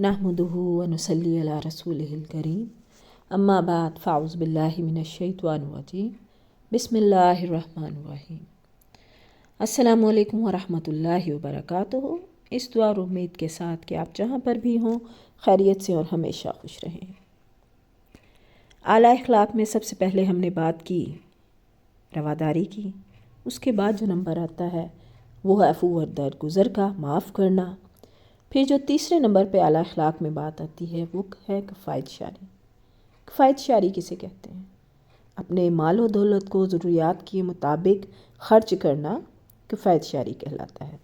नहमदुहु व नुसल्ली अला रसूलिहिल करीम अम्मा बाद फ़ाउज़ बिल्लाहि मिनश्शैतानिर रजीम बिस्मिल्लाहिर रहमानिर रहीम। अस्सलामु अलैकुम व रहमतुल्लाहि व बरकातुहू। इस दुआ और उम्मीद के साथ कि आप जहाँ पर भी हों खैरियत से और हमेशा खुश रहें। आला इखलाक में सबसे पहले हमने बात की रवादारी की, उसके बाद जो नंबर आता है वो है अफ़ू व दरगुज़र का, माफ़ करना। फिर जो तीसरे नंबर पे आला अखलाक में बात आती है वो है किफ़ायत शारी। किफ़ायत शारी किसे कहते हैं? अपने माल व दौलत को ज़रूरियात के मुताबिक ख़र्च करना किफ़ायत शारी कहलाता है।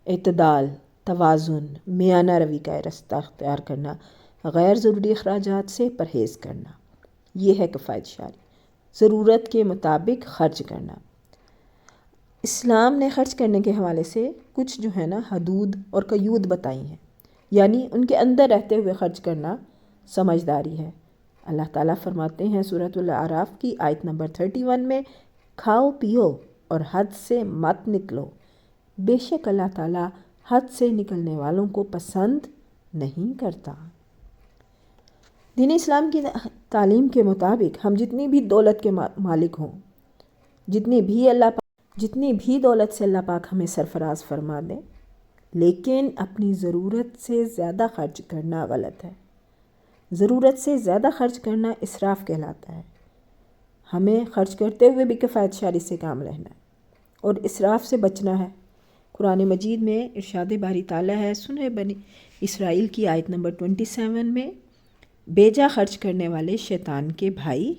इत्तदाल, तवाज़ुन, मियाना रवि का रास्ता अख्तियार करना, गैर ज़रूरी अखराजात से परहेज़ करना, ये है किफ़ायत शारी। ज़रूरत के मुताबिक ख़र्च करना। इस्लाम ने ख़र्च करने के हवाले से कुछ जो है ना हदूद और क़यूद बताई हैं, यानी उनके अंदर रहते हुए ख़र्च करना समझदारी है। अल्लाह ताला फरमाते हैं सूरतुल आराफ की आयत नंबर 31 में, खाओ पियो और हद से मत निकलो, बेशक अल्लाह ताला हद से निकलने वालों को पसंद नहीं करता। दीन इस्लाम की तालीम के मुताबिक हम जितनी भी दौलत के मालिक हों, जितनी भी दौलत से अल्लाह पाक हमें सरफराज फरमा दें, लेकिन अपनी ज़रूरत से ज़्यादा खर्च करना गलत है। ज़रूरत से ज़्यादा खर्च करना इसराफ़ कहलाता है। हमें खर्च करते हुए भी किफ़ायत शारी से काम लेना है और इसराफ़ से बचना है। कुरान मजीद में इरशाद बारी ताला है, सुने बनी इसराइल की आयत नंबर 27 में, बेजा खर्च करने वाले शैतान के भाई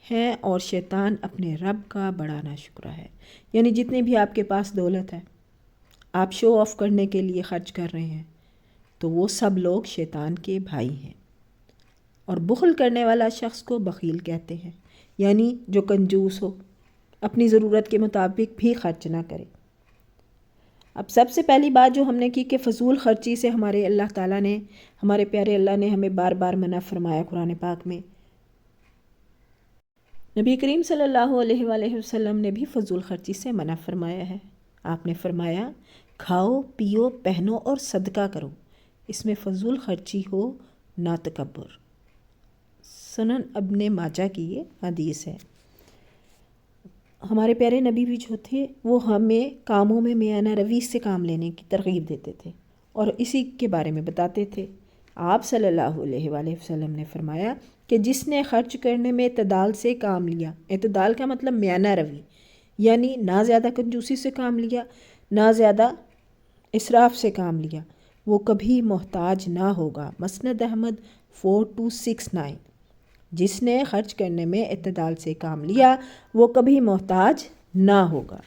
हैं और शैतान अपने रब का बड़ा नाशुक्र है। यानी जितनी भी आपके पास दौलत है, आप शो ऑफ़ करने के लिए ख़र्च कर रहे हैं, तो वो सब लोग शैतान के भाई हैं। और बुख़ल करने वाला शख्स को बख़ील कहते हैं, यानी जो कंजूस हो, अपनी ज़रूरत के मुताबिक भी खर्च ना करे। अब सबसे पहली बात जो हमने की कि फ़जूल ख़र्ची से हमारे अल्लाह ताला ने, हमारे प्यारे अल्लाह ने हमें बार बार मना फरमाया कुरान पाक में। नबी करीम सल्लल्लाहु अलैहि वसल्लम ने भी फ़जूल ख़र्ची से मना फरमाया है। आपने फरमाया, खाओ पियो पहनो और सदका करो, इसमें फ़जूल ख़र्ची हो ना तकब्बुर। सुनन इब्न माजा की ये हदीस है। हमारे प्यारे नबी भी जो थे वो हमें कामों में मियाना रवि से काम लेने की तरग़ीब देते थे और इसी के बारे में बताते थे। आप सल्लल्लाहु अलैहि वसल्लम ने फरमाया कि जिसने ख़र्च करने में इत्तदाल से काम लिया, इत्तदाल का मतलब मियाना रवि, यानी ना ज़्यादा कंजूसी से काम लिया ना ज़्यादा इसराफ़ से काम लिया, वो कभी मोहताज ना होगा। मसनद अहमद 4269। जिसने ख़र्च करने में इत्तदाल से काम लिया वो कभी मोहताज ना होगा।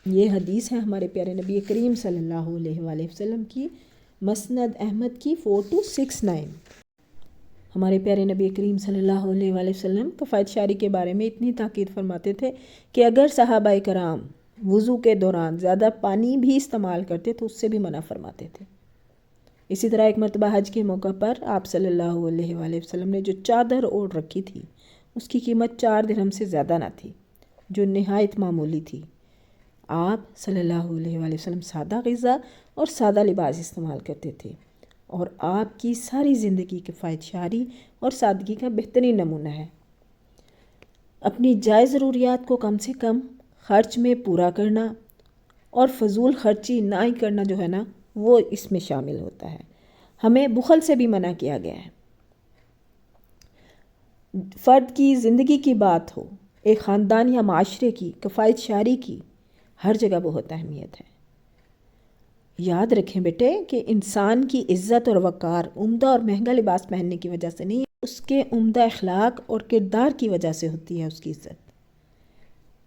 ये हदीस है हमारे प्यारे नबी करीम सल्लल्लाहु अलैहि वसल्लम की, मसनद अहमद की 4269। हमारे प्यारे नबी करीम सल्लल्लाहु अलैहि वसल्लम किफ़ायत शारी के बारे में इतनी ताकीद फरमाते थे कि अगर सहाबाए कराम वज़ू के दौरान ज़्यादा पानी भी इस्तेमाल करते तो उससे भी मना फरमाते थे। इसी तरह एक मरतबा हज के मौका पर आप सल्लल्लाहु अलैहि वसल्लम ने जो चादर ओढ़ रखी थी उसकी कीमत 4 दिरहम से ज़्यादा ना थी, जो नहायत मामूली थी। आप सल्लल्लाहु अलैहि वसल्लम सादा ग़िज़ा और सादा लिबास इस्तेमाल करते थे और आपकी सारी ज़िंदगी किफ़ायत शारी और सादगी का बेहतरीन नमूना है। अपनी जायज़ ज़रूरियात को कम से कम ख़र्च में पूरा करना और फ़जूल ख़र्ची ना ही करना जो है ना वो इसमें शामिल होता है। हमें बुख़ल से भी मना किया गया है। फ़र्द की ज़िंदगी की बात हो, एक ख़ानदान या माशरे की, किफ़ायत शारी की हर जगह बहुत अहमियत है। याद रखें बेटे कि इंसान की इज़्ज़त और वक़ार उम्दा और महंगा लिबास पहनने की वजह से नहीं, उसके उम्दा अखलाक और किरदार की वजह से होती है उसकी इज़्ज़त।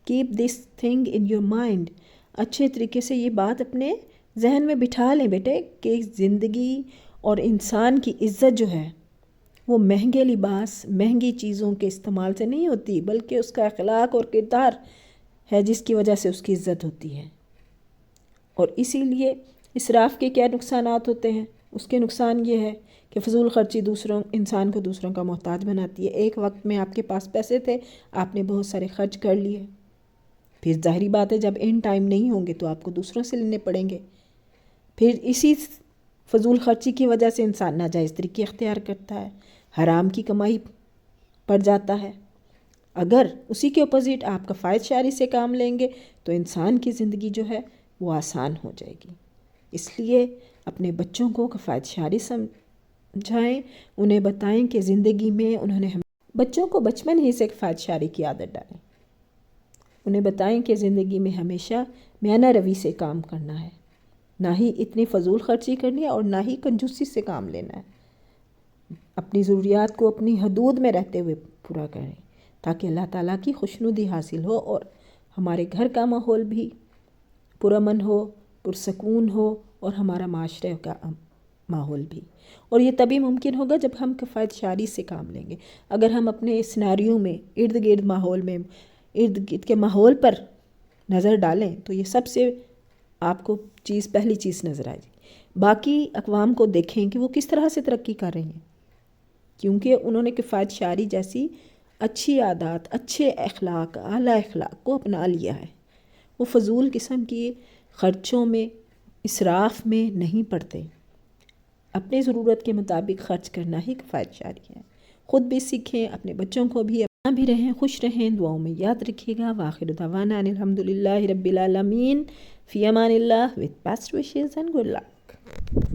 Keep this thing in your mind. अच्छे तरीके से ये बात अपने जहन में बिठा लें बेटे कि ज़िंदगी और इंसान की इज़्ज़त जो है वो महंगे लिबास, महंगी चीज़ों के इस्तेमाल से नहीं होती, बल्कि उसका अखलाक और किरदार है जिसकी वजह से उसकी इज़्ज़त होती है। और इसीलिए इसराफ़ के क्या नुकसानात होते हैं? उसके नुकसान ये है कि फ़जूल ख़र्ची इंसान को दूसरों का मोहताज बनाती है। एक वक्त में आपके पास पैसे थे, आपने बहुत सारे खर्च कर लिए, फिर ज़ाहिरी बात है जब इन टाइम नहीं होंगे तो आपको दूसरों से लेने पड़ेंगे। फिर इसी فضول خرچی کی وجہ سے انسان ناجائز طریقے اختیار کرتا ہے، حرام کی کمائی پڑ جاتا ہے۔ اگر اسی کے اپوزٹ آپ کفایت شعری سے کام لیں گے تو انسان کی زندگی جو ہے وہ آسان ہو جائے گی۔ اس لیے اپنے بچوں کو کفایت شعری سمجھائیں، انہیں بتائیں کہ زندگی میں بچوں کو بچپن ہی سے کفایت شعری کی عادت ڈالیں، انہیں بتائیں کہ زندگی میں ہمیشہ میانہ روی سے کام کرنا ہے، نہ ہی اتنی فضول خرچی کرنی ہے اور نہ ہی کنجوسی سے کام لینا ہے۔ اپنی ضروریات کو اپنی حدود میں رہتے ہوئے پورا کریں تاکہ اللہ تعالیٰ کی خوشنودی حاصل ہو اور ہمارے گھر کا ماحول بھی پرامن ہو، پرسکون ہو، اور ہمارا معاشرے کا ماحول بھی۔ اور یہ تبھی ممکن ہوگا جب ہم کفایت شعری سے کام لیں گے۔ اگر ہم اپنے سیناریو میں ارد گرد ماحول میں ارد گرد کے ماحول پر نظر ڈالیں تو یہ سب سے آپ کو پہلی چیز نظر آئے گی۔ باقی اقوام کو دیکھیں کہ وہ کس طرح سے ترقی کر رہی ہیں، کیونکہ انہوں نے کفایت شعری جیسی اچھی عادات، اچھے اخلاق، اعلیٰ اخلاق کو اپنا لیا ہے۔ وہ فضول قسم کی خرچوں میں، اسراف میں نہیں پڑتے۔ اپنی ضرورت کے مطابق خرچ کرنا ہی کفایت شعری ہے۔ خود بھی سیکھیں، اپنے بچوں کو بھی بھی رہیں، خوش رہیں، دعاؤں میں یاد رکھیے گا۔ وآخر دعوانا ان الحمدللہ رب العالمین، فی Aman Ullah, with best wishes and good luck۔